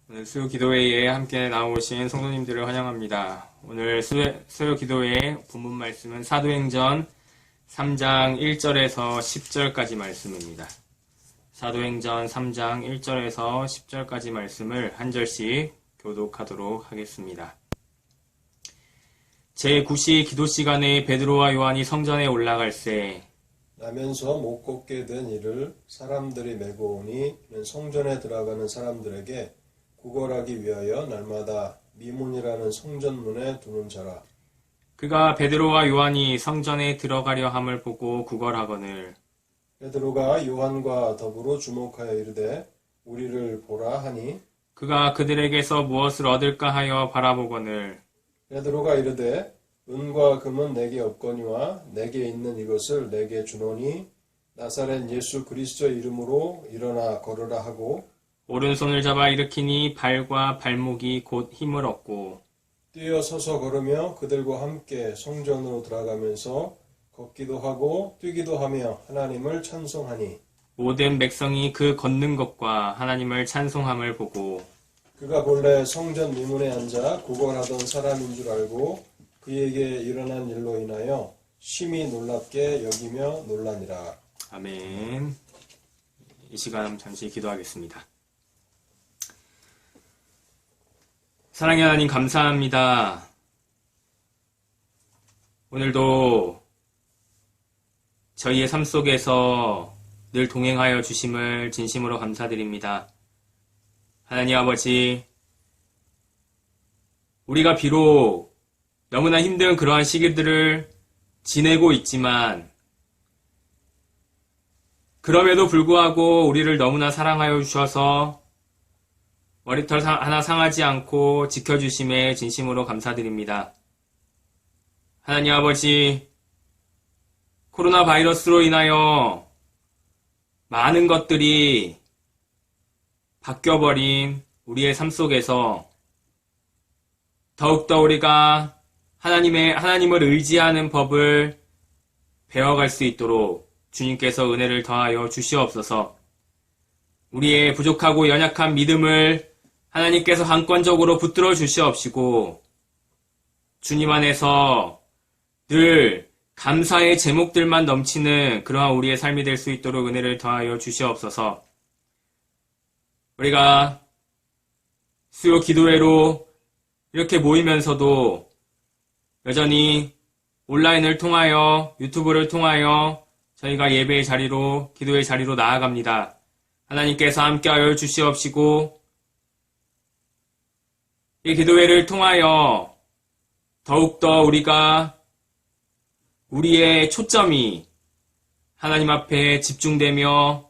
오늘 수요 기도회에 함께 나오신 성도님들을 환영합니다. 오늘 수요 기도회 본문 말씀은 사도행전 3장 1절에서 10절까지 말씀입니다. 사도행전 3장 1절에서 10절까지 말씀을 한 절씩 교독하도록 하겠습니다. 제9시 기도 시간에 베드로와 요한이 성전에 올라갈새 나면서 못 걷게 된 이를 사람들이 메고 오니 이는 성전에 들어가는 사람들에게 구걸하기 위하여 날마다 미문이라는 성전문에 두는 자라. 그가 베드로와 요한이 성전에 들어가려 함을 보고 구걸하거늘 베드로가 요한과 더불어 주목하여 이르되 우리를 보라 하니 그가 그들에게서 무엇을 얻을까 하여 바라보거늘 베드로가 이르되 은과 금은 내게 없거니와 내게 있는 이것을 내게 주노니 나사렛 예수 그리스도의 이름으로 일어나 걸으라 하고 오른손을 잡아 일으키니 발과 발목이 곧 힘을 얻고 뛰어 서서 걸으며 그들과 함께 성전으로 들어가면서 걷기도 하고 뛰기도 하며 하나님을 찬송하니 모든 백성이 그 걷는 것과 하나님을 찬송함을 보고 그가 본래 성전 미문에 앉아 구걸하던 사람인 줄 알고 그에게 일어난 일로 인하여 심히 놀랍게 여기며 놀라니라. 아멘. 이 시간 잠시 기도하겠습니다. 사랑의 하나님 감사합니다. 오늘도 저희의 삶 속에서 늘 동행하여 주심을 진심으로 감사드립니다. 하나님 아버지, 우리가 비록 너무나 힘든 그러한 시기들을 지내고 있지만 그럼에도 불구하고 우리를 너무나 사랑하여 주셔서 머리털 하나 상하지 않고 지켜주심에 진심으로 감사드립니다. 하나님 아버지, 코로나 바이러스로 인하여 많은 것들이 바뀌어버린 우리의 삶 속에서 더욱더 우리가 하나님을 의지하는 법을 배워갈 수 있도록 주님께서 은혜를 더하여 주시옵소서. 우리의 부족하고 연약한 믿음을 하나님께서 한권적으로 붙들어 주시옵시고 주님 안에서 늘 감사의 제목들만 넘치는 그러한 우리의 삶이 될 수 있도록 은혜를 더하여 주시옵소서. 우리가 수요 기도회로 이렇게 모이면서도 여전히 온라인을 통하여 유튜브를 통하여 저희가 예배의 자리로 기도의 자리로 나아갑니다. 하나님께서 함께하여 주시옵시고 이 기도회를 통하여 더욱더 우리가 우리의 초점이 하나님 앞에 집중되며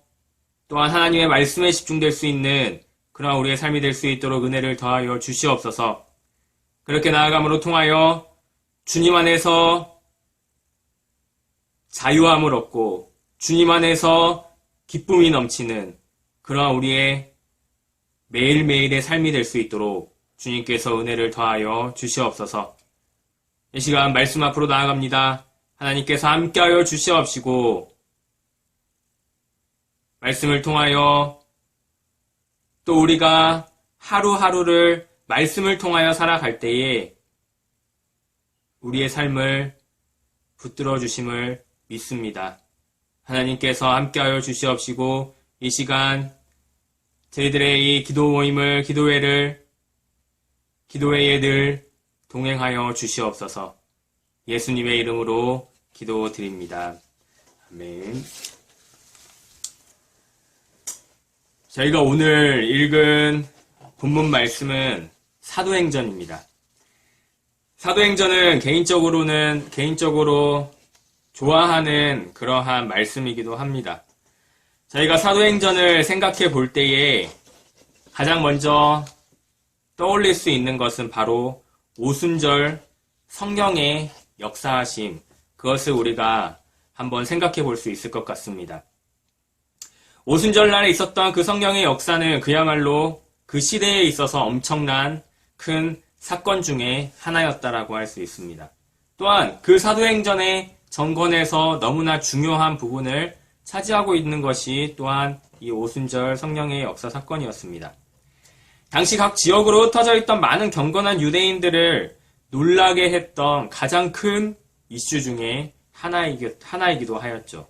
또한 하나님의 말씀에 집중될 수 있는 그러한 우리의 삶이 될 수 있도록 은혜를 더하여 주시옵소서. 그렇게 나아감으로 통하여 주님 안에서 자유함을 얻고 주님 안에서 기쁨이 넘치는 그러한 우리의 매일매일의 삶이 될 수 있도록 주님께서 은혜를 더하여 주시옵소서. 이 시간 말씀 앞으로 나아갑니다. 하나님께서 함께하여 주시옵시고 말씀을 통하여 또 우리가 하루하루를 말씀을 통하여 살아갈 때에 우리의 삶을 붙들어 주심을 믿습니다. 하나님께서 함께하여 주시옵시고 이 시간 저희들의 이 기도 모임을 기도회에 늘 동행하여 주시옵소서. 예수님의 이름으로 기도드립니다. 아멘. 저희가 오늘 읽은 본문 말씀은 사도행전입니다. 사도행전은 개인적으로 좋아하는 그러한 말씀이기도 합니다. 저희가 사도행전을 생각해 볼 때에 가장 먼저 떠올릴 수 있는 것은 바로 오순절 성경의 역사하심, 그것을 우리가 한번 생각해 볼 수 있을 것 같습니다. 오순절날에 있었던 그 성경의 역사는 그야말로 그 시대에 있어서 엄청난 큰 사건 중에 하나였다라고 할 수 있습니다. 또한 그 사도행전의 정권에서 너무나 중요한 부분을 차지하고 있는 것이 또한 이 오순절 성령의 역사 사건이었습니다. 당시 각 지역으로 흩어져 있던 많은 경건한 유대인들을 놀라게 했던 가장 큰 이슈 중에 하나이기도 하였죠.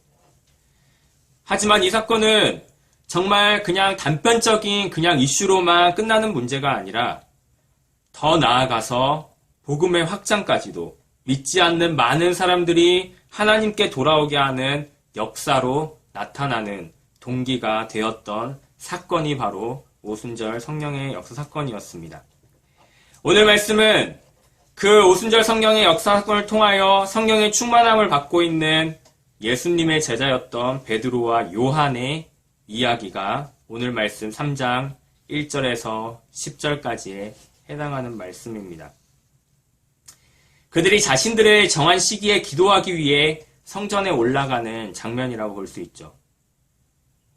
하지만 이 사건은 정말 그냥 단편적인 그냥 이슈로만 끝나는 문제가 아니라 더 나아가서 복음의 확장까지도 믿지 않는 많은 사람들이 하나님께 돌아오게 하는 역사로 나타나는 동기가 되었던 사건이 바로 오순절 성령의 역사 사건이었습니다. 오늘 말씀은 그 오순절 성령의 역사 사건을 통하여 성령의 충만함을 받고 있는 예수님의 제자였던 베드로와 요한의 이야기가 오늘 말씀 3장 1절에서 10절까지에 해당하는 말씀입니다. 그들이 자신들의 정한 시기에 기도하기 위해 성전에 올라가는 장면이라고 볼 수 있죠.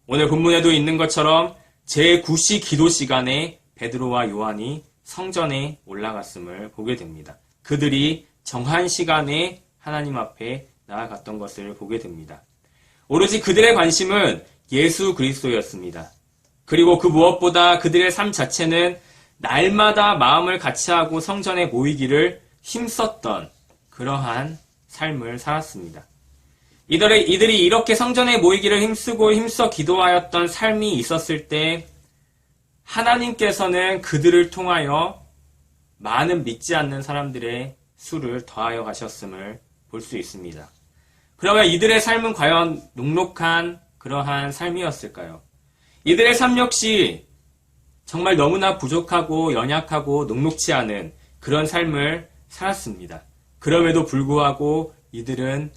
오늘 본문에도 있는 것처럼 제9시 기도 시간에 베드로와 요한이 성전에 올라갔음을 보게 됩니다. 그들이 정한 시간에 하나님 앞에 나아갔던 것을 보게 됩니다. 오로지 그들의 관심은 예수 그리스도였습니다. 그리고 그 무엇보다 그들의 삶 자체는 날마다 마음을 같이하고 성전에 모이기를 힘썼던 그러한 삶을 살았습니다. 이들이 이렇게 성전에 모이기를 힘써 기도하였던 삶이 있었을 때 하나님께서는 그들을 통하여 많은 믿지 않는 사람들의 수를 더하여 가셨음을 볼 수 있습니다. 그러면 이들의 삶은 과연 녹록한 그러한 삶이었을까요? 이들의 삶 역시 정말 너무나 부족하고 연약하고 녹록지 않은 그런 삶을 살았습니다. 그럼에도 불구하고 이들은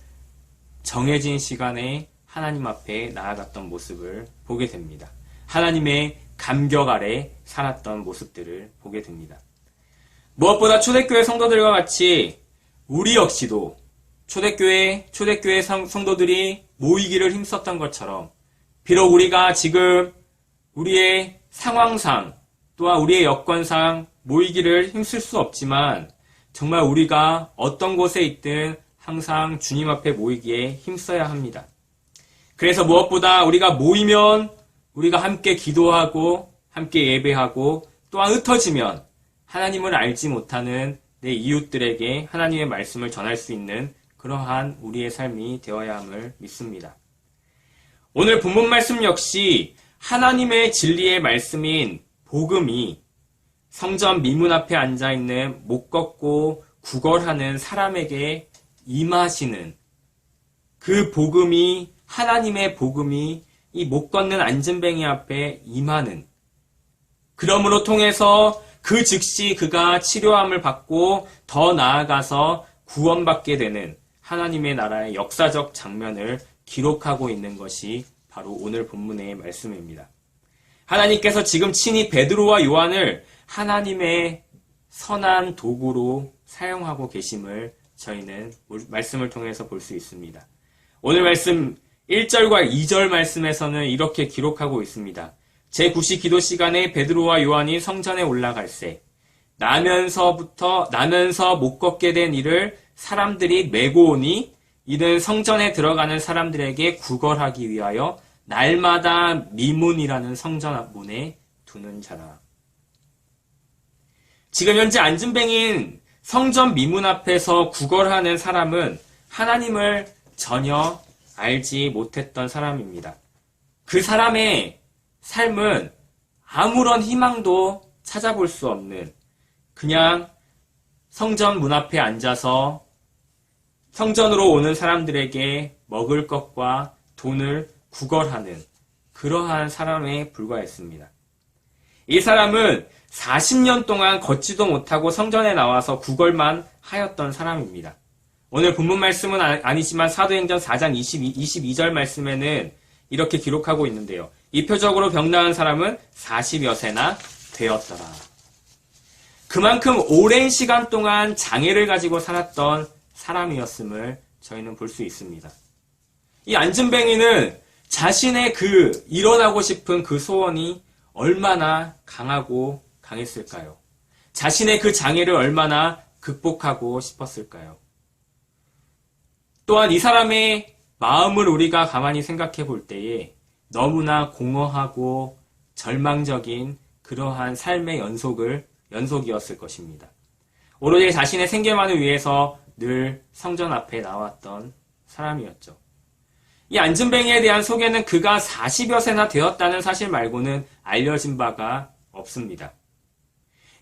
정해진 시간에 하나님 앞에 나아갔던 모습을 보게 됩니다. 하나님의 감격 아래 살았던 모습들을 보게 됩니다. 무엇보다 초대교회 성도들과 같이 우리 역시도 초대교회 성도들이 모이기를 힘썼던 것처럼 비록 우리가 지금 우리의 상황상 또한 우리의 여건상 모이기를 힘쓸 수 없지만 정말 우리가 어떤 곳에 있든 항상 주님 앞에 모이기에 힘써야 합니다. 그래서 무엇보다 우리가 모이면 우리가 함께 기도하고 함께 예배하고 또한 흩어지면 하나님을 알지 못하는 내 이웃들에게 하나님의 말씀을 전할 수 있는 그러한 우리의 삶이 되어야 함을 믿습니다. 오늘 본문 말씀 역시 하나님의 진리의 말씀인 복음이 성전 미문 앞에 앉아있는 못 걷고 구걸하는 사람에게 임하시는 그 복음이 하나님의 복음이 이 못 걷는 안진뱅이 앞에 임하는 그러므로 통해서 그 즉시 그가 치료함을 받고 더 나아가서 구원받게 되는 하나님의 나라의 역사적 장면을 기록하고 있는 것이 바로 오늘 본문의 말씀입니다. 하나님께서 지금 친히 베드로와 요한을 하나님의 선한 도구로 사용하고 계심을 저희는 말씀을 통해서 볼 수 있습니다. 오늘 말씀 1절과 2절 말씀에서는 이렇게 기록하고 있습니다. 제9시 기도 시간에 베드로와 요한이 성전에 올라갈새 나면서 못 걷게 된 이를 사람들이 메고 오니 이는 성전에 들어가는 사람들에게 구걸하기 위하여 날마다 미문이라는 성전 앞문에 두는 자라. 지금 현재 안진뱅인 성전 미문 앞에서 구걸하는 사람은 하나님을 전혀 알지 못했던 사람입니다. 그 사람의 삶은 아무런 희망도 찾아볼 수 없는 그냥 성전 문 앞에 앉아서 성전으로 오는 사람들에게 먹을 것과 돈을 구걸하는 그러한 사람에 불과했습니다. 이 사람은 40년 동안 걷지도 못하고 성전에 나와서 구걸만 하였던 사람입니다. 오늘 본문 말씀은 아니지만 사도행전 4장 22절 말씀에는 이렇게 기록하고 있는데요. 이표적으로 병나은 사람은 40여 세나 되었더라. 그만큼 오랜 시간 동안 장애를 가지고 살았던 사람이었음을 저희는 볼 수 있습니다. 이 안진뱅이는 자신의 그 일어나고 싶은 그 소원이 얼마나 강하고 강했을까요? 자신의 그 장애를 얼마나 극복하고 싶었을까요? 또한 이 사람의 마음을 우리가 가만히 생각해 볼 때에 너무나 공허하고 절망적인 그러한 삶의 연속이었을 것입니다. 오로지 자신의 생계만을 위해서 늘 성전 앞에 나왔던 사람이었죠. 이 안진뱅이에 대한 소개는 그가 40여 세나 되었다는 사실 말고는 알려진 바가 없습니다.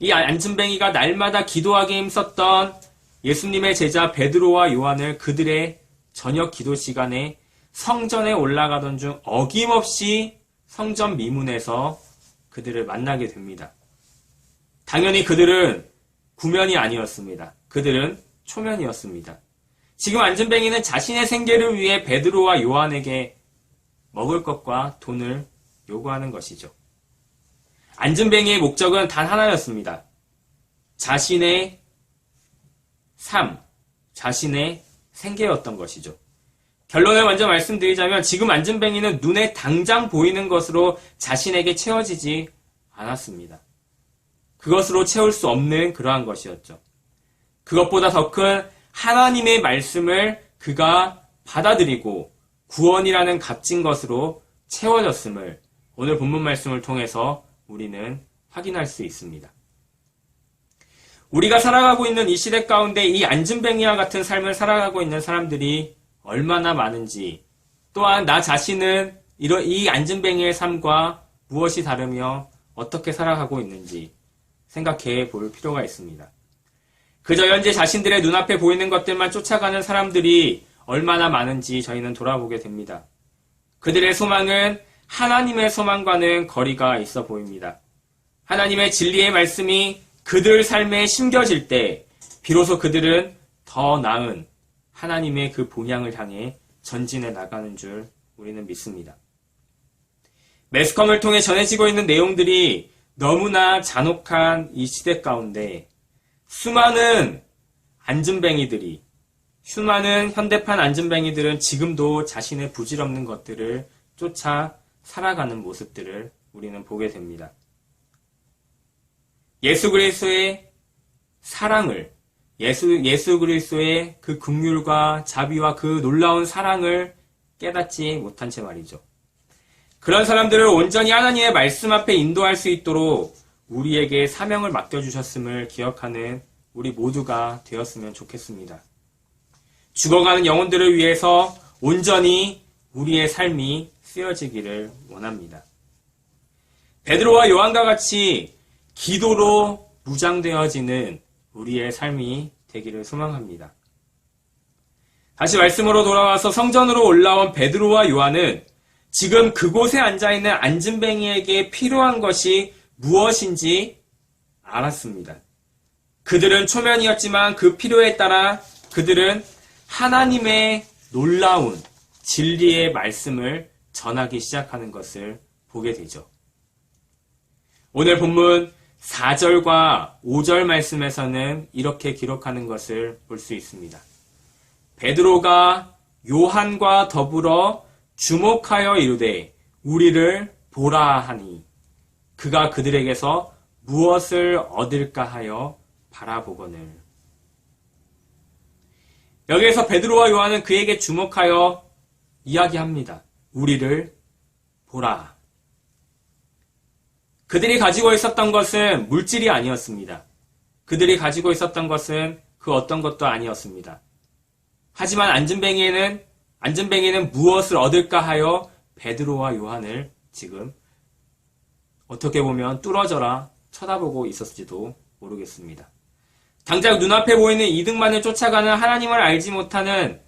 이 안진뱅이가 날마다 기도하기에 힘썼던 예수님의 제자 베드로와 요한을 그들의 저녁 기도 시간에 성전에 올라가던 중 어김없이 성전 미문에서 그들을 만나게 됩니다. 당연히 그들은 구면이 아니었습니다. 그들은 초면이었습니다. 지금 안진뱅이는 자신의 생계를 위해 베드로와 요한에게 먹을 것과 돈을 요구하는 것이죠. 안진뱅이의 목적은 단 하나였습니다. 자신의 삶, 자신의 생계였던 것이죠. 결론을 먼저 말씀드리자면 지금 안진뱅이는 눈에 당장 보이는 것으로 자신에게 채워지지 않았습니다. 그것으로 채울 수 없는 그러한 것이었죠. 그것보다 더 큰 하나님의 말씀을 그가 받아들이고 구원이라는 값진 것으로 채워졌음을 오늘 본문 말씀을 통해서 우리는 확인할 수 있습니다. 우리가 살아가고 있는 이 시대 가운데 이 안진뱅이와 같은 삶을 살아가고 있는 사람들이 얼마나 많은지, 또한 나 자신은 이 안진뱅이의 삶과 무엇이 다르며 어떻게 살아가고 있는지 생각해 볼 필요가 있습니다. 그저 현재 자신들의 눈앞에 보이는 것들만 쫓아가는 사람들이 얼마나 많은지 저희는 돌아보게 됩니다. 그들의 소망은 하나님의 소망과는 거리가 있어 보입니다. 하나님의 진리의 말씀이 그들 삶에 심겨질 때 비로소 그들은 더 나은 하나님의 그 본향을 향해 전진해 나가는 줄 우리는 믿습니다. 매스컴을 통해 전해지고 있는 내용들이 너무나 잔혹한 이 시대 가운데 수많은 현대판 안진뱅이들은 지금도 자신의 부질없는 것들을 쫓아 살아가는 모습들을 우리는 보게 됩니다. 예수 그리스도의 사랑을, 예수 그리스도의 그 긍휼과 자비와 그 놀라운 사랑을 깨닫지 못한 채 말이죠. 그런 사람들을 온전히 하나님의 말씀 앞에 인도할 수 있도록 우리에게 사명을 맡겨주셨음을 기억하는 우리 모두가 되었으면 좋겠습니다. 죽어가는 영혼들을 위해서 온전히 우리의 삶이 쓰여지기를 원합니다. 베드로와 요한과 같이 기도로 무장되어지는 우리의 삶이 되기를 소망합니다. 다시 말씀으로 돌아와서 성전으로 올라온 베드로와 요한은 지금 그곳에 앉아있는 안진뱅이에게 필요한 것이 무엇인지 알았습니다. 그들은 초면이었지만 그 필요에 따라 그들은 하나님의 놀라운 진리의 말씀을 전하기 시작하는 것을 보게 되죠. 오늘 본문 4절과 5절 말씀에서는 이렇게 기록하는 것을 볼 수 있습니다. 베드로가 요한과 더불어 주목하여 이르되 우리를 보라 하니 그가 그들에게서 무엇을 얻을까 하여 바라보거늘. 여기에서 베드로와 요한은 그에게 주목하여 이야기합니다. 우리를 보라. 그들이 가지고 있었던 것은 물질이 아니었습니다. 그들이 가지고 있었던 것은 그 어떤 것도 아니었습니다. 하지만 안진뱅이는 무엇을 얻을까 하여 베드로와 요한을 지금 어떻게 보면 뚫어져라 쳐다보고 있었을지도 모르겠습니다. 당장 눈앞에 보이는 이득만을 쫓아가는 하나님을 알지 못하는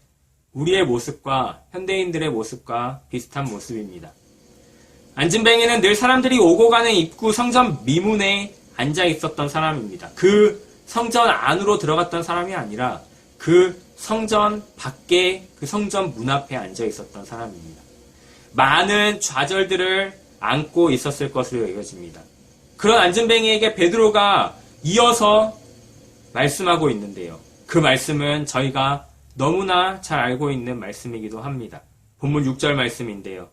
우리의 모습과 현대인들의 모습과 비슷한 모습입니다. 안진뱅이는 늘 사람들이 오고 가는 입구 성전 미문에 앉아 있었던 사람입니다. 그 성전 안으로 들어갔던 사람이 아니라 그 성전 밖에 그 성전 문 앞에 앉아 있었던 사람입니다. 많은 좌절들을 안고 있었을 것으로 여겨집니다. 그런 안진뱅이에게 베드로가 이어서 말씀하고 있는데요. 그 말씀은 저희가 너무나 잘 알고 있는 말씀이기도 합니다. 본문 6절 말씀인데요.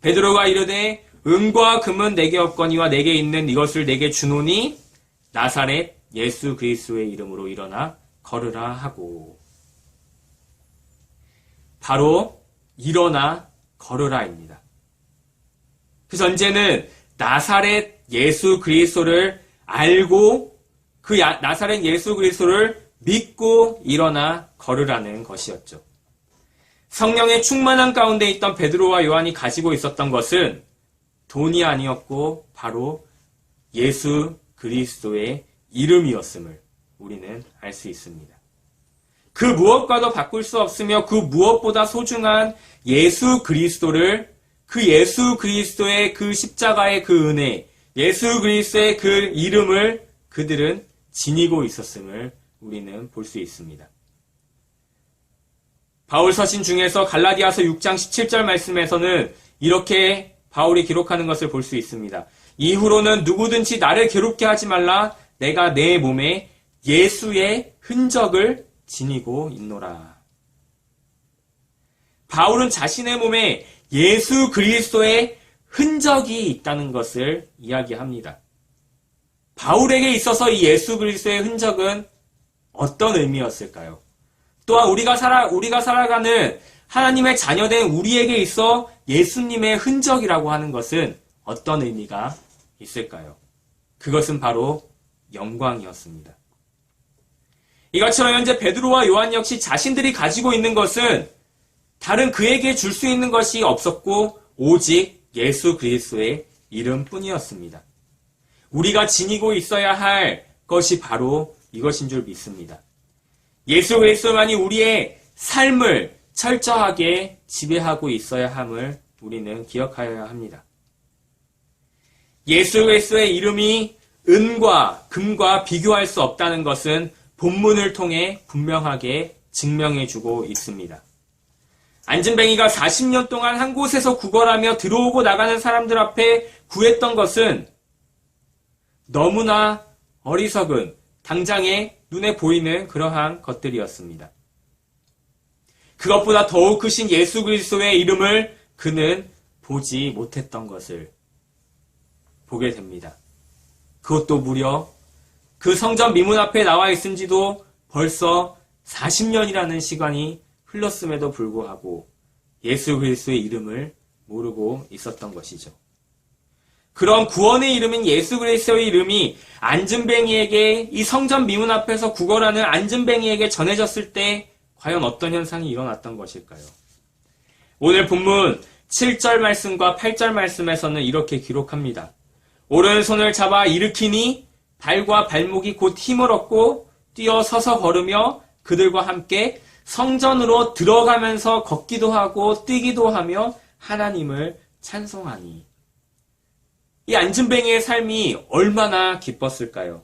베드로가 이르되 은과 금은 내게 없거니와 내게 있는 이것을 내게 주노니 나사렛 예수 그리스도의 이름으로 일어나 걸으라 하고. 바로 일어나 걸으라입니다. 그 전제는 나사렛 예수 그리스도를 알고 그 나사렛 예수 그리스도를 믿고 일어나 걸으라는 것이었죠. 성령의 충만한 가운데 있던 베드로와 요한이 가지고 있었던 것은 돈이 아니었고 바로 예수 그리스도의 이름이었음을 우리는 알 수 있습니다. 그 무엇과도 바꿀 수 없으며 그 무엇보다 소중한 예수 그리스도를, 그 예수 그리스도의 그 십자가의 그 은혜, 예수 그리스도의 그 이름을 그들은 지니고 있었음을 우리는 볼 수 있습니다. 바울 서신 중에서 갈라디아서 6장 17절 말씀에서는 이렇게 바울이 기록하는 것을 볼 수 있습니다. 이후로는 누구든지 나를 괴롭게 하지 말라. 내가 내 몸에 예수의 흔적을 지니고 있노라. 바울은 자신의 몸에 예수 그리스도의 흔적이 있다는 것을 이야기합니다. 바울에게 있어서 이 예수 그리스도의 흔적은 어떤 의미였을까요? 또한 우리가 살아가는 하나님의 자녀된 우리에게 있어 예수님의 흔적이라고 하는 것은 어떤 의미가 있을까요? 그것은 바로 영광이었습니다. 이것처럼 현재 베드로와 요한 역시 자신들이 가지고 있는 것은 다른 그에게 줄 수 있는 것이 없었고 오직 예수 그리스도의 이름뿐이었습니다. 우리가 지니고 있어야 할 것이 바로 이것인 줄 믿습니다. 예수 그리스도만이 우리의 삶을 철저하게 지배하고 있어야 함을 우리는 기억하여야 합니다. 예수 그리스도의 이름이 은과 금과 비교할 수 없다는 것은 본문을 통해 분명하게 증명해주고 있습니다. 안진뱅이가 40년 동안 한 곳에서 구걸하며 들어오고 나가는 사람들 앞에 구했던 것은 너무나 어리석은 당장에 눈에 보이는 그러한 것들이었습니다. 그것보다 더욱 크신 예수 그리스도의 이름을 그는 보지 못했던 것을 보게 됩니다. 그것도 무려 그 성전 미문 앞에 나와 있은지도 벌써 40년이라는 시간이 흘렀음에도 불구하고 예수 그리스도의 이름을 모르고 있었던 것이죠. 그런 구원의 이름인 예수 그리스도의 이름이 안진뱅이에게 이 성전 미문 앞에서 구걸하는 안진뱅이에게 전해졌을 때 과연 어떤 현상이 일어났던 것일까요? 오늘 본문 7절 말씀과 8절 말씀에서는 이렇게 기록합니다. 오른손을 잡아 일으키니 발과 발목이 곧 힘을 얻고 뛰어 서서 걸으며 그들과 함께 성전으로 들어가면서 걷기도 하고 뛰기도 하며 하나님을 찬송하니. 이 안진뱅이의 삶이 얼마나 기뻤을까요?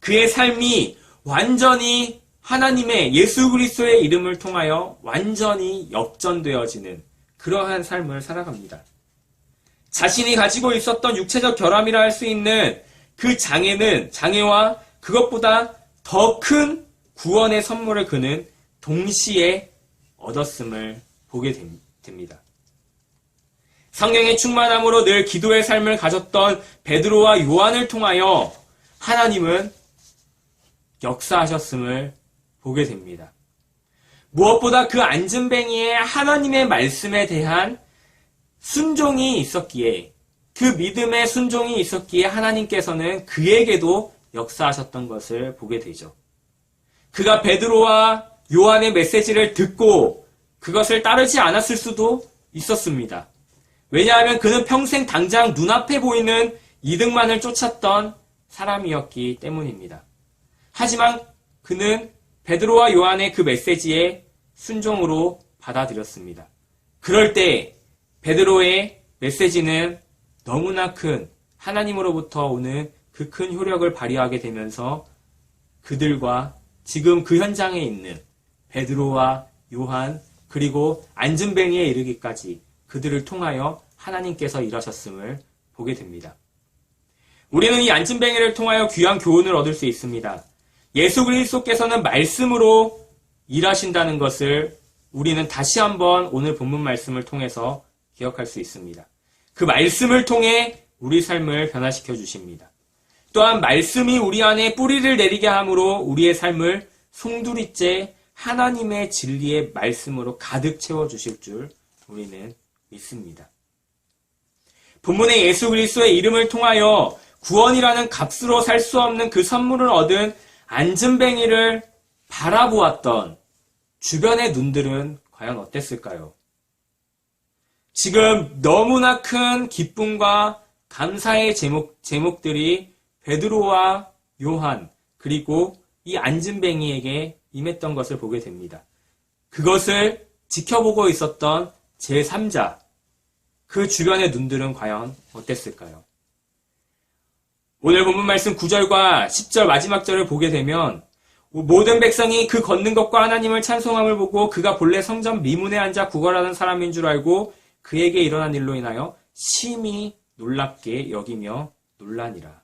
그의 삶이 완전히 하나님의 예수 그리스도의 이름을 통하여 완전히 역전되어지는 그러한 삶을 살아갑니다. 자신이 가지고 있었던 육체적 결함이라 할 수 있는 그 장애와 그것보다 더 큰 구원의 선물을 그는 동시에 얻었음을 보게 됩니다. 성령의 충만함으로 늘 기도의 삶을 가졌던 베드로와 요한을 통하여 하나님은 역사하셨음을 보게 됩니다. 무엇보다 그 안진뱅이의 하나님의 말씀에 대한 순종이 있었기에, 그 믿음의 순종이 있었기에 하나님께서는 그에게도 역사하셨던 것을 보게 되죠. 그가 베드로와 요한의 메시지를 듣고 그것을 따르지 않았을 수도 있었습니다. 왜냐하면 그는 평생 당장 눈앞에 보이는 이득만을 쫓았던 사람이었기 때문입니다. 하지만 그는 베드로와 요한의 그 메시지에 순종으로 받아들였습니다. 그럴 때 베드로의 메시지는 너무나 큰 하나님으로부터 오는 그 큰 효력을 발휘하게 되면서 그들과 지금 그 현장에 있는 베드로와 요한 그리고 안진뱅이에 이르기까지 그들을 통하여 하나님께서 일하셨음을 보게 됩니다. 우리는 이 안진뱅이를 통하여 귀한 교훈을 얻을 수 있습니다. 예수 그리스도께서는 말씀으로 일하신다는 것을 우리는 다시 한번 오늘 본문 말씀을 통해서 기억할 수 있습니다. 그 말씀을 통해 우리 삶을 변화시켜 주십니다. 또한 말씀이 우리 안에 뿌리를 내리게 함으로 우리의 삶을 송두리째 하나님의 진리의 말씀으로 가득 채워주실 줄 우리는 믿습니다. 본문의 예수 그리스도의 이름을 통하여 구원이라는 값으로 살 수 없는 그 선물을 얻은 안진뱅이를 바라보았던 주변의 눈들은 과연 어땠을까요? 지금 너무나 큰 기쁨과 감사의 제목들이 베드로와 요한 그리고 이 안진뱅이에게 임했던 것을 보게 됩니다. 그것을 지켜보고 있었던 제3자, 그 주변의 눈들은 과연 어땠을까요? 오늘 본문 말씀 9절과 10절 마지막 절을 보게 되면 모든 백성이 그 걷는 것과 하나님을 찬송함을 보고 그가 본래 성전 미문에 앉아 구걸하는 사람인 줄 알고 그에게 일어난 일로 인하여 심히 놀랍게 여기며 놀라니라.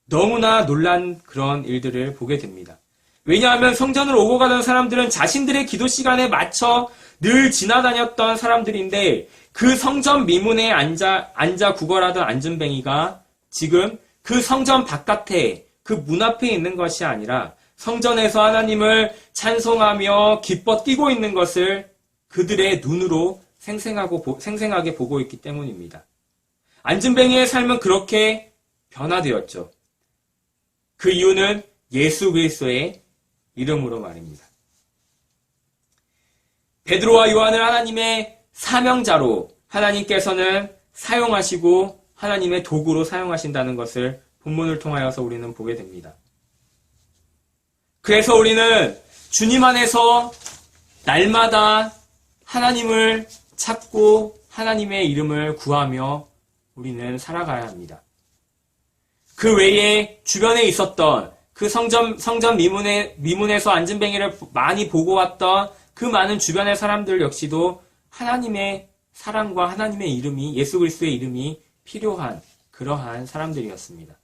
너무나 놀란 그런 일들을 보게 됩니다. 왜냐하면 성전을 오고 가던 사람들은 자신들의 기도 시간에 맞춰 늘 지나다녔던 사람들인데 그 성전 미문에 앉아 구걸하던 안진뱅이가 지금 그 성전 바깥에 그 문 앞에 있는 것이 아니라 성전에서 하나님을 찬송하며 기뻐 뛰고 있는 것을 그들의 눈으로 생생하게 보고 있기 때문입니다. 안진뱅이의 삶은 그렇게 변화되었죠. 그 이유는 예수 그리스도의 이름으로 말입니다. 베드로와 요한을 하나님의 사명자로 하나님께서는 사용하시고 하나님의 도구로 사용하신다는 것을 본문을 통하여서 우리는 보게 됩니다. 그래서 우리는 주님 안에서 날마다 하나님을 찾고 하나님의 이름을 구하며 우리는 살아가야 합니다. 그 외에 주변에 있었던 그 성전 미문에서 안진뱅이를 많이 보고 왔던 그 많은 주변의 사람들 역시도 하나님의 사랑과 하나님의 이름이, 예수 그리스도의 이름이 필요한 그러한 사람들이었습니다.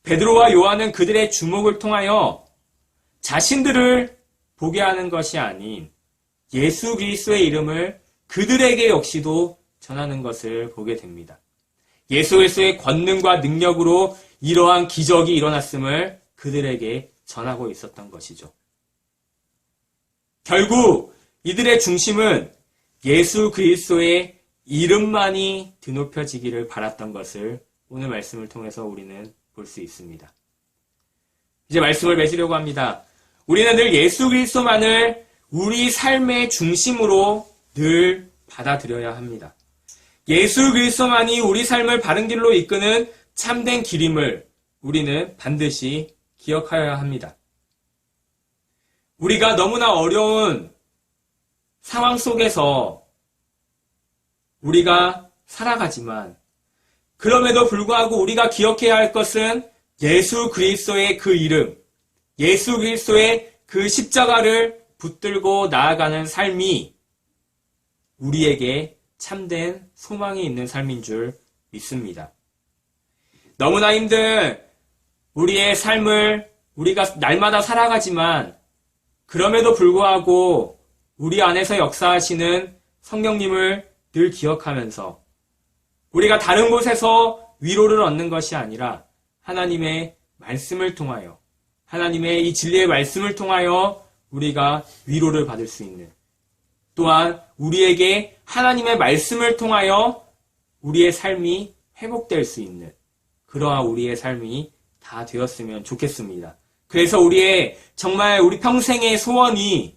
베드로와 요한은 그들의 주목을 통하여 자신들을 보게 하는 것이 아닌 예수 그리스도의 이름을 그들에게 역시도 전하는 것을 보게 됩니다. 예수 그리스도의 권능과 능력으로 이러한 기적이 일어났음을 그들에게 전하고 있었던 것이죠. 결국 이들의 중심은 예수 그리스도의 이름만이 드높여지기를 바랐던 것을 오늘 말씀을 통해서 우리는 볼 수 있습니다. 이제 말씀을 맺으려고 합니다. 우리는 늘 예수 그리스도만을 우리 삶의 중심으로 늘 받아들여야 합니다. 예수 그리스도만이 우리 삶을 바른 길로 이끄는 참된 길임을 우리는 반드시 기억하여야 합니다. 우리가 너무나 어려운 상황 속에서 우리가 살아가지만 그럼에도 불구하고 우리가 기억해야 할 것은 예수 그리스도의 그 이름, 예수 그리스도의 그 십자가를 붙들고 나아가는 삶이 우리에게 참된 소망이 있는 삶인 줄 믿습니다. 너무나 힘든 우리의 삶을 우리가 날마다 살아가지만 그럼에도 불구하고 우리 안에서 역사하시는 성령님을 늘 기억하면서 우리가 다른 곳에서 위로를 얻는 것이 아니라 하나님의 말씀을 통하여 하나님의 이 진리의 말씀을 통하여 우리가 위로를 받을 수 있는 또한 우리에게 하나님의 말씀을 통하여 우리의 삶이 회복될 수 있는 그러한 우리의 삶이 다 되었으면 좋겠습니다. 그래서 정말 우리 평생의 소원이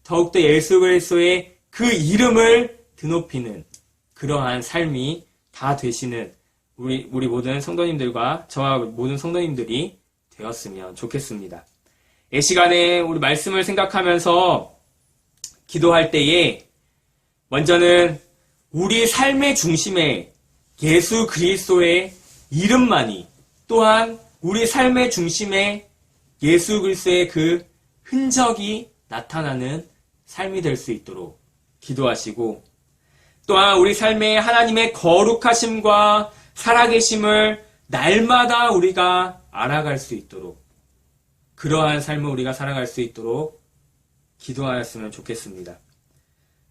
더욱더 예수 그리스도의 그 이름을 드높이는 그러한 삶이 다 되시는 우리 모든 성도님들과 저와 모든 성도님들이 되었으면 좋겠습니다. 이 시간에 우리 말씀을 생각하면서 기도할 때에 먼저는 우리 삶의 중심에 예수 그리스도의 이름만이 또한 우리 삶의 중심에 예수 그리스도의 그 흔적이 나타나는 삶이 될 수 있도록 기도하시고 또한 우리 삶에 하나님의 거룩하심과 살아계심을 날마다 우리가 알아갈 수 있도록 그러한 삶을 우리가 살아갈 수 있도록 기도하였으면 좋겠습니다.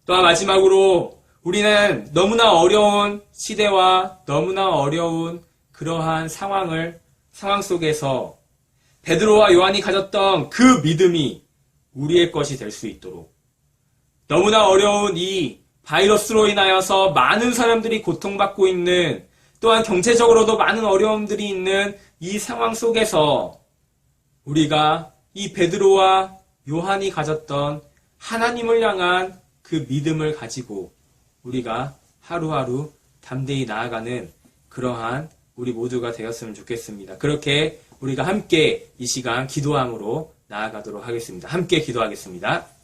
또한 마지막으로 우리는 너무나 어려운 시대와 너무나 어려운 그러한 상황 속에서 베드로와 요한이 가졌던 그 믿음이 우리의 것이 될 수 있도록 너무나 어려운 이 바이러스로 인하여서 많은 사람들이 고통받고 있는, 또한 경제적으로도 많은 어려움들이 있는 이 상황 속에서 우리가 이 베드로와 요한이 가졌던 하나님을 향한 그 믿음을 가지고 우리가 하루하루 담대히 나아가는 그러한 우리 모두가 되었으면 좋겠습니다. 그렇게 우리가 함께 이 시간 기도함으로 나아가도록 하겠습니다. 함께 기도하겠습니다.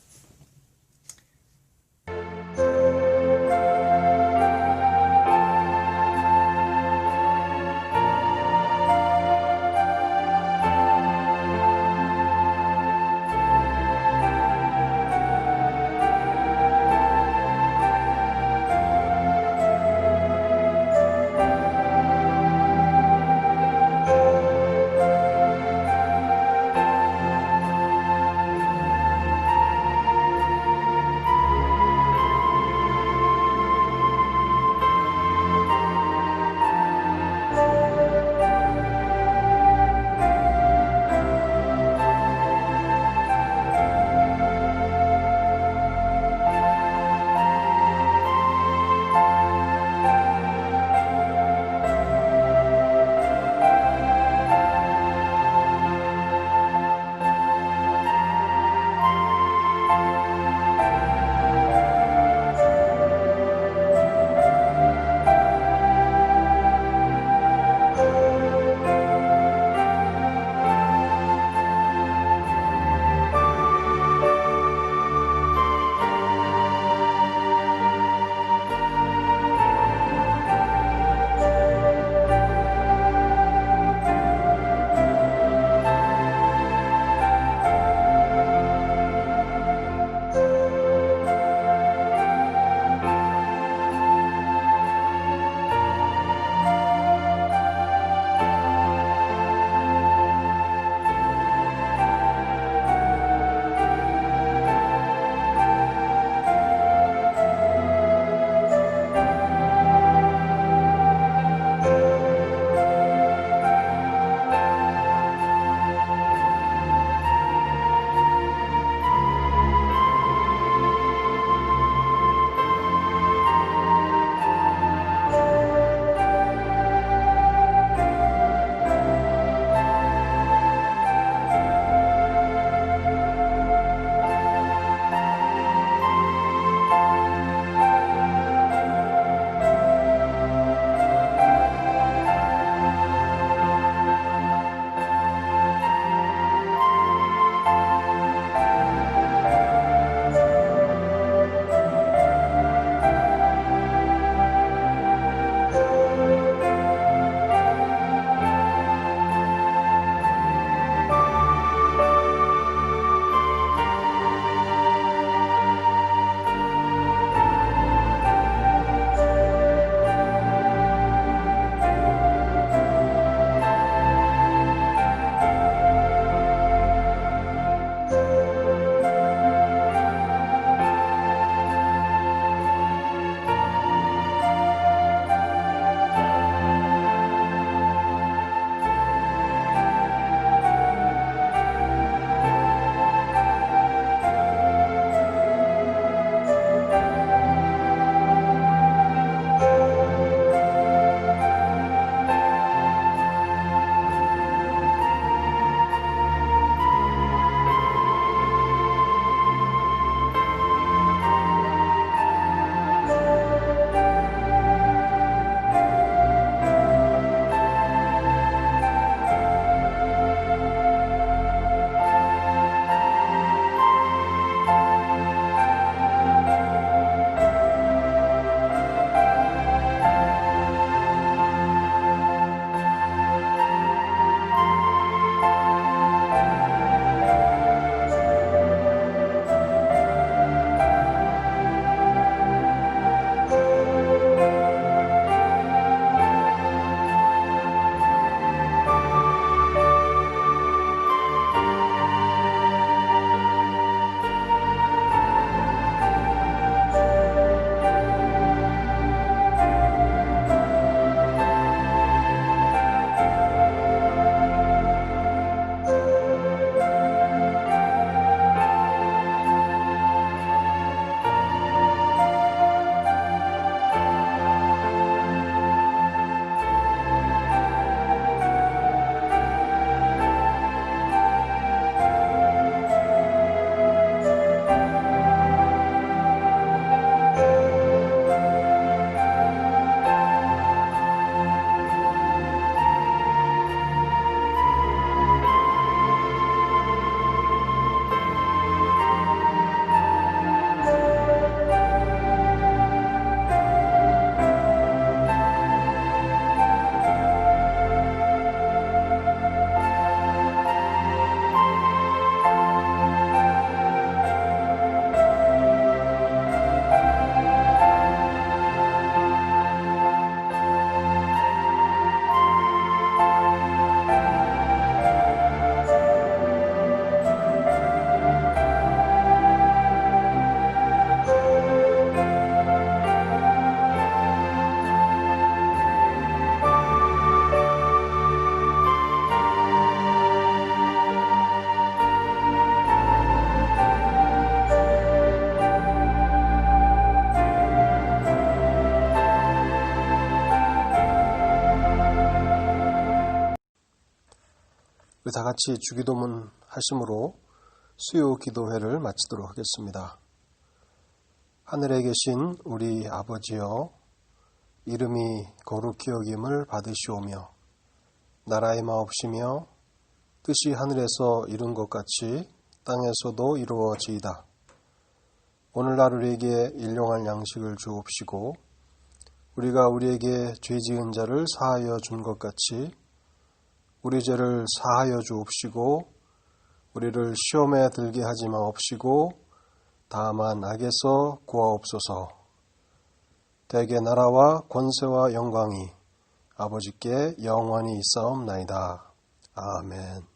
우리 다 같이 주기도문 하심으로 수요 기도회를 마치도록 하겠습니다. 하늘에 계신 우리 아버지여, 이름이 거룩히 여김을 받으시오며 나라의 마옵시며 뜻이 하늘에서 이룬 것 같이 땅에서도 이루어지이다. 오늘날 우리에게 일용할 양식을 주옵시고 우리가 우리에게 죄 지은 자를 사하여 준 것 같이 우리 죄를 사하여 주옵시고 우리를 시험에 들게 하지 마옵시고 다만 악에서 구하옵소서. 대개 나라와 권세와 영광이 아버지께 영원히 있사옵나이다. 아멘.